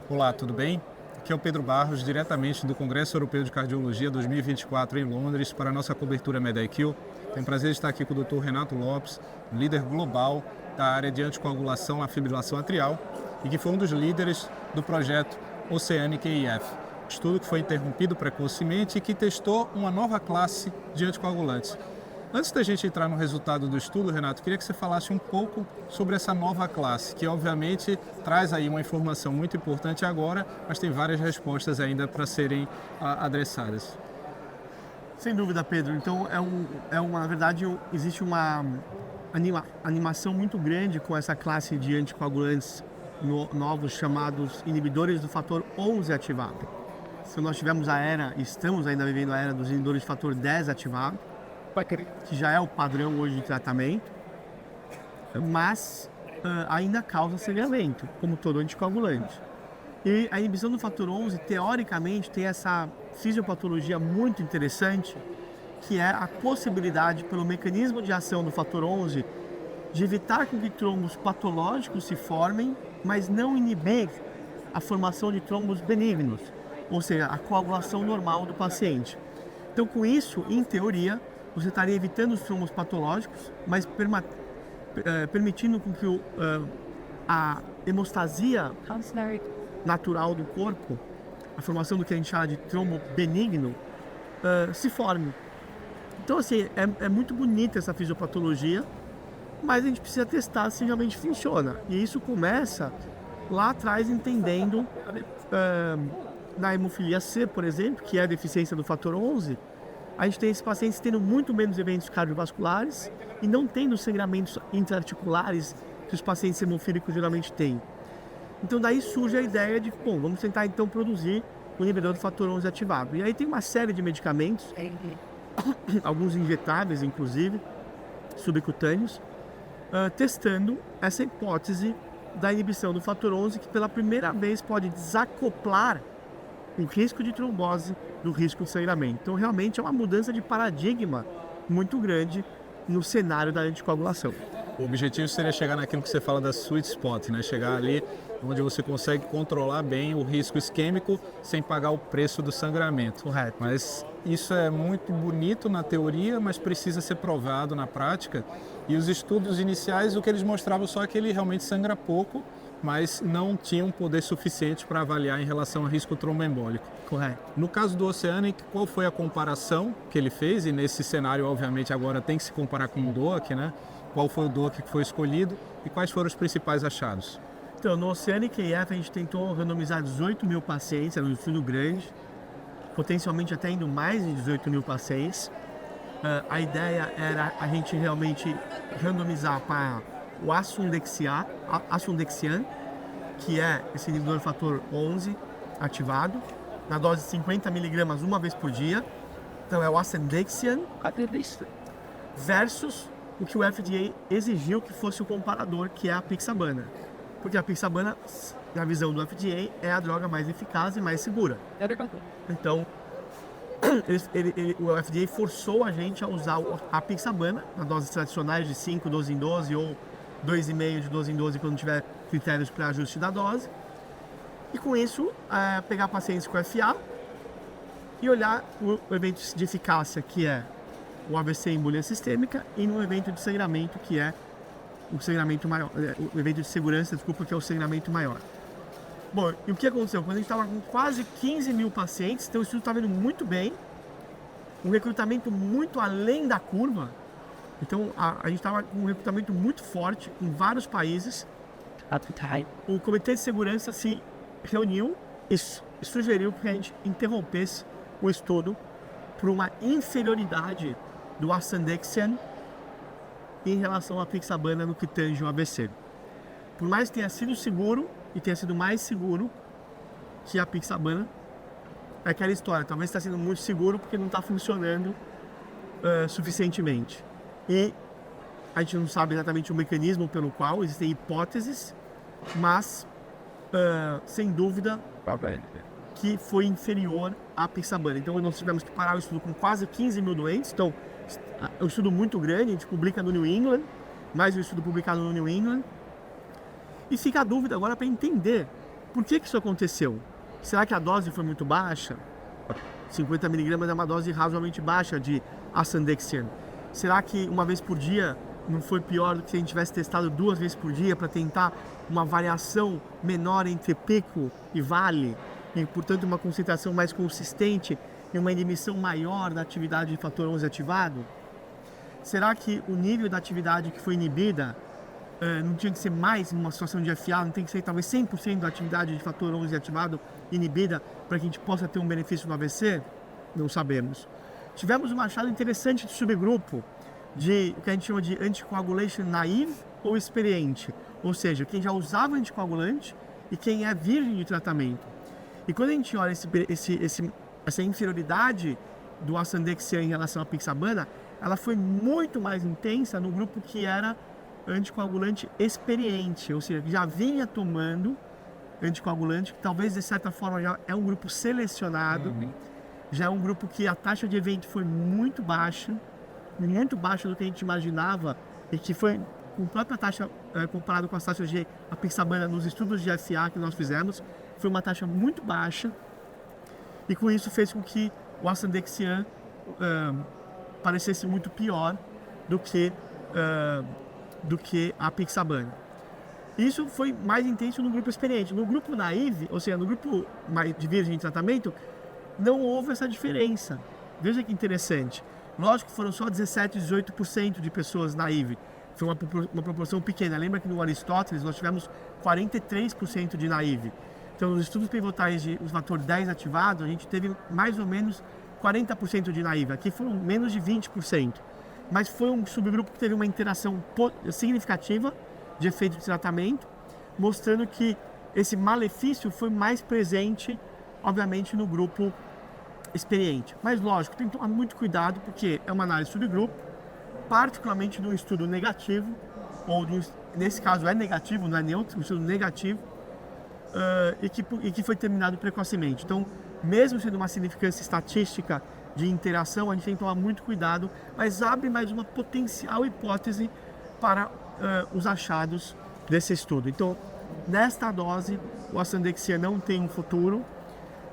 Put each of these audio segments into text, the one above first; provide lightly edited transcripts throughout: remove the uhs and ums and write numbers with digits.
Olá, tudo bem? Aqui é o Pedro Barros, diretamente do Congresso Europeu de Cardiologia 2024 em Londres, para a nossa cobertura MEDIQ. Tenho o prazer de estar aqui com o Dr. Renato Lopes, líder global da área de anticoagulação na fibrilação atrial e que foi um dos líderes do projeto OCEANIC-EIF, estudo que foi interrompido precocemente e que testou uma nova classe de anticoagulantes. Antes da gente entrar no resultado do estudo, Renato, queria que você falasse um pouco sobre essa nova classe, que obviamente traz aí uma informação muito importante agora, mas tem várias respostas ainda para serem adressadas. Sem dúvida, Pedro. Então, na verdade, existe uma animação muito grande com essa classe de anticoagulantes novos chamados inibidores do fator 11 ativado. Se nós tivemos estamos ainda vivendo a era dos inibidores do fator 10 ativado, que já é o padrão hoje de tratamento, mas ainda causa sangramento, como todo anticoagulante. E a inibição do fator 11, teoricamente, tem essa fisiopatologia muito interessante, que é a possibilidade, pelo mecanismo de ação do fator 11, de evitar que trombos patológicos se formem, mas não inibir a formação de trombos benignos, ou seja, a coagulação normal do paciente. Então, com isso, em teoria, você estaria evitando os trombos patológicos, mas permitindo com que a hemostasia natural do corpo, a formação do que a gente chama de trombo benigno, se forme. Então, assim, é muito bonita essa fisiopatologia, mas a gente precisa testar se realmente funciona. E isso começa lá atrás entendendo na hemofilia C, por exemplo, que é a deficiência do fator 11, a gente tem esses pacientes tendo muito menos eventos cardiovasculares e não tendo sangramentos intraarticulares que os pacientes hemofílicos geralmente têm. Então daí surge a ideia de, bom, vamos tentar então produzir o inibidor do fator 11 ativado. E aí tem uma série de medicamentos, alguns injetáveis inclusive, subcutâneos, testando essa hipótese da inibição do fator 11, que pela primeira vez pode desacoplar o risco de trombose do risco de sangramento. Então realmente é uma mudança de paradigma muito grande no cenário da anticoagulação. O objetivo seria chegar naquilo que você fala da sweet spot, né? Chegar ali onde você consegue controlar bem o risco isquêmico sem pagar o preço do sangramento. Correto. Mas isso é muito bonito na teoria, mas precisa ser provado na prática. E os estudos iniciais, o que eles mostravam só é que ele realmente sangra pouco, mas não tinha um poder suficiente para avaliar em relação ao risco tromboembólico. Correto. No caso do Oceanic, qual foi a comparação que ele fez? E nesse cenário, obviamente, agora tem que se comparar com o DOAC, né? Qual foi o DOAC que foi escolhido e quais foram os principais achados? Então, no OCEANIC-EIF a gente tentou randomizar 18 mil pacientes, era um estudo grande, potencialmente até indo mais de 18 mil pacientes. A ideia era a gente realmente randomizar para o asundexian, que é esse inibidor do fator 11 ativado, na dose de 50 miligramas uma vez por dia. Então é o asundexian versus o que o FDA exigiu que fosse o comparador, que é a apixabana. Porque a apixabana, na visão do FDA, é a droga mais eficaz e mais segura. Então, o FDA forçou a gente a usar a apixabana na doses tradicionais de 5, 12 em 12 ou 2,5 de 12 em 12 quando tiver critérios para ajuste da dose. E com isso, pegar pacientes com FA e olhar o evento de eficácia, que é o AVC em embolia sistêmica, e no evento de sangramento, que é o sangramento maior, o evento de segurança, que é o sangramento maior. Bom, e o que aconteceu? Quando a gente estava com quase 15 mil pacientes, então o estudo estava indo muito bem, um recrutamento muito além da curva. Então a gente estava com um recrutamento muito forte em vários países. O comitê de segurança se reuniu e sugeriu que a gente interrompesse o estudo por uma inferioridade do asundexian em relação à apixabana no que tange o AVC. Por mais que tenha sido seguro e tenha sido mais seguro que a apixabana, é aquela história, talvez está sendo muito seguro porque não está funcionando suficientemente. E a gente não sabe exatamente o mecanismo pelo qual, existem hipóteses, mas sem dúvida que foi inferior à apixabana. Então nós tivemos que parar o estudo com quase 15 mil doentes. Então é um estudo muito grande, a gente publica no New England, mais um estudo publicado no New England. E fica a dúvida agora para entender por que isso aconteceu. Será que a dose foi muito baixa? 50 miligramas é uma dose razoavelmente baixa de asundexian. Será que uma vez por dia não foi pior do que se a gente tivesse testado 2 vezes por dia para tentar uma variação menor entre pico e vale e, portanto, uma concentração mais consistente e uma inibição maior da atividade de fator 11 ativado? Será que o nível da atividade que foi inibida não tinha que ser mais numa situação de FA, não tem que ser talvez 100% da atividade de fator 11 ativado inibida para que a gente possa ter um benefício no AVC? Não sabemos. Tivemos um achado interessante de subgrupo de o que a gente chama de anticoagulation naive ou experiente, ou seja, quem já usava anticoagulante e quem é virgem de tratamento. E quando a gente olha essa inferioridade do asundexian em relação à pixabana, ela foi muito mais intensa no grupo que era anticoagulante experiente, ou seja, que já vinha tomando anticoagulante, que talvez de certa forma já é um grupo selecionado, já é um grupo que a taxa de evento foi muito baixa do que a gente imaginava e que foi com a própria taxa, comparado com as taxas de apixabana nos estudos de FA que nós fizemos, foi uma taxa muito baixa e com isso fez com que o asundexian parecesse muito pior do que a apixabana. Isso foi mais intenso no grupo experiente. No grupo naive, ou seja, no grupo de virgem de tratamento, não houve essa diferença. Veja que interessante. Lógico que foram só 17, 18% de pessoas naive. Foi uma proporção pequena. Lembra que no Aristóteles nós tivemos 43% de naive. Então, nos estudos pivotais de fator 10 ativado, a gente teve mais ou menos 40% de naive. Aqui foram menos de 20%. Mas foi um subgrupo que teve uma interação significativa de efeito de tratamento, mostrando que esse malefício foi mais presente, obviamente, no grupo experiente. Mas, lógico, tem que tomar muito cuidado, porque é uma análise subgrupo, particularmente de um estudo negativo, ou nesse caso é negativo, não é neutro, um estudo negativo, e que foi terminado precocemente. Então, mesmo sendo uma significância estatística de interação, a gente tem que tomar muito cuidado, mas abre mais uma potencial hipótese para os achados desse estudo. Então, nesta dose, o asundexian não tem um futuro,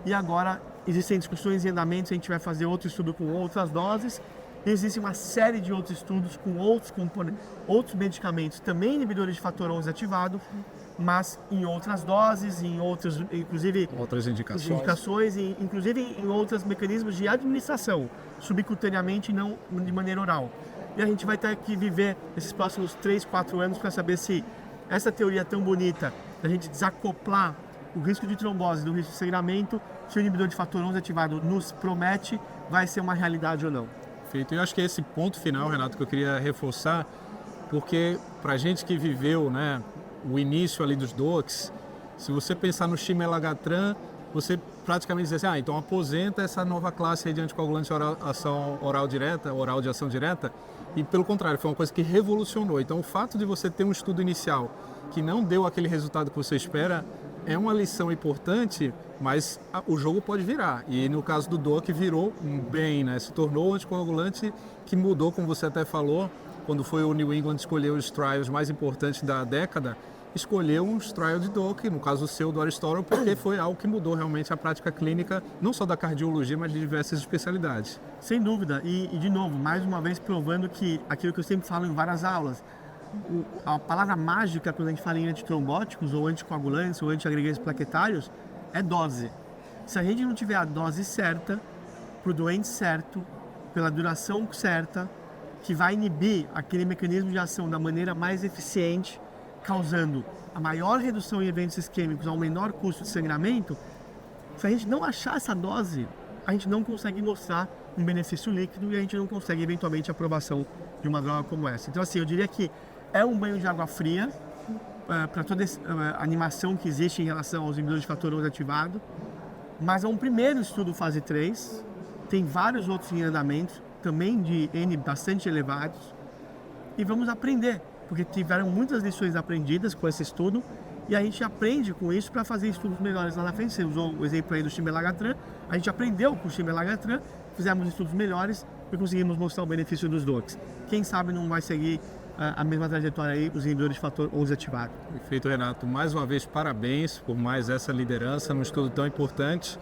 e agora existem discussões em andamento se a gente vai fazer outro estudo com outras doses. Existe uma série de outros estudos com outros medicamentos, também inibidores de fator 11 ativado, mas em outras doses, inclusive outras indicações e inclusive em outros mecanismos de administração, subcutaneamente e não de maneira oral. E a gente vai ter que viver esses próximos 3, 4 anos para saber se essa teoria tão bonita, da gente desacoplar o risco de trombose do risco de sangramento, se o inibidor de fator 11 ativado nos promete, vai ser uma realidade ou não. Perfeito. Eu acho que é esse ponto final, Renato, que eu queria reforçar, porque para a gente que viveu, né, o início ali dos DOACs, se você pensar no Chimelangatran, você praticamente diz assim, então aposenta essa nova classe aí de anticoagulantes oral de ação direta, e pelo contrário, foi uma coisa que revolucionou. Então o fato de você ter um estudo inicial que não deu aquele resultado que você espera, é uma lição importante, mas o jogo pode virar. E no caso do DOAC virou bem, né? Se tornou um anticoagulante que mudou, como você até falou, quando foi o New England escolher os trials mais importantes da década, escolheu uns trials de DOAC, no caso o seu do Aristotle, porque foi algo que mudou realmente a prática clínica, não só da cardiologia, mas de diversas especialidades. Sem dúvida. E de novo, mais uma vez provando que aquilo que eu sempre falo em várias aulas, a palavra mágica quando a gente fala em antitrombóticos ou anticoagulantes ou antiagregantes plaquetários é dose. Se a gente não tiver a dose certa, para o doente certo, pela duração certa, que vai inibir aquele mecanismo de ação da maneira mais eficiente, causando a maior redução em eventos isquêmicos ao menor custo de sangramento, se a gente não achar essa dose, a gente não consegue mostrar um benefício líquido e a gente não consegue eventualmente a aprovação de uma droga como essa. Então assim, eu diria que é um banho de água fria para toda a animação que existe em relação aos inibidores de fator 11 ativado, mas é um primeiro estudo fase 3, tem vários outros em andamento, também de N bastante elevados, e vamos aprender, porque tiveram muitas lições aprendidas com esse estudo, e a gente aprende com isso para fazer estudos melhores lá na frente. Você usou o exemplo aí do Chimelangatran, a gente aprendeu com o Chimelangatran, fizemos estudos melhores e conseguimos mostrar o benefício dos DOACs. Quem sabe não vai seguir a mesma trajetória aí, os inibidores de fator 11 ativado. Perfeito, Renato. Mais uma vez, parabéns por mais essa liderança num estudo tão importante.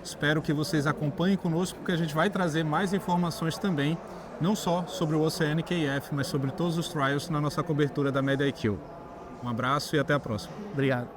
Espero que vocês acompanhem conosco, porque a gente vai trazer mais informações também, não só sobre o OCEAN-KF, mas sobre todos os trials na nossa cobertura da MedIQ. Um abraço e até a próxima. Obrigado.